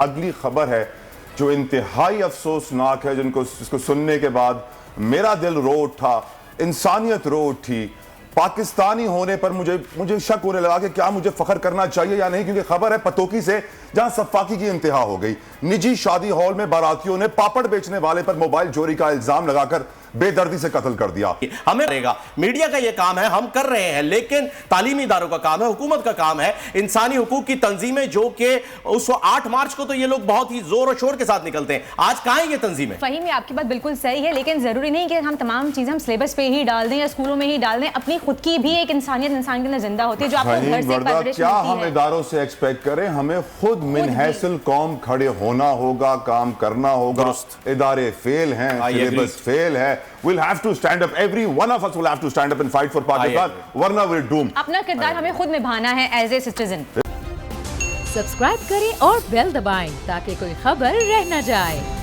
अगली खबर है जो इंतहाई अफसोसनाक है, जिसको सुनने के बाद मेरा दिल रो उठा, इंसानियत रो उठी। पाकिस्तानी होने पर मुझे शक होने लगा कि क्या मुझे फख्र करना चाहिए या नहीं, क्योंकि खबर है पतोकी से, जहां सफाकी की इंतहा हो गई। निजी शादी हॉल में बारातियों ने पापड़ बेचने वाले पर मोबाइल चोरी का इल्जाम लगाकर बेदर्दी से कत्ल कर दिया। हमें रहेगा, मीडिया का यह काम है, हम कर रहे हैं, लेकिन तालीमी इदारों का काम है, हुकूमत का काम है, इंसानी हुकूक की तंजीमें, जो कि उस 8 मार्च को तो ये लोग बहुत ही जोर और शोर के साथ निकलते हैं। आज कहां है ये तंजीमें? फहीम, में आपकी बात बिल्कुल सही है, लेकिन जरूरी नहीं कि हम तमाम चीजें हम सिलेबस पे ही डाल दें या स्कूलों में ही डाल दें। अपनी खुद की भी एक इंसानियत इंसान के अंदर जिंदा होती है, जो आपको घर से परवरिश क्या मिलती हम है। इदारों से एक्सपेक्ट करें? हमें खुद मिनहसिल कौम खड़े होना होगा, काम करना होगा। इदारे फेल हैं, सिलेबस फेल है। We'll have to stand up. Every one of us will have to stand up and fight for Pakistan. वरना we're doomed. अपना किरदार हमें खुद निभाना है एज ए सिटीजन। सब्सक्राइब करें और बेल दबाएं ताकि कोई खबर रह न जाए।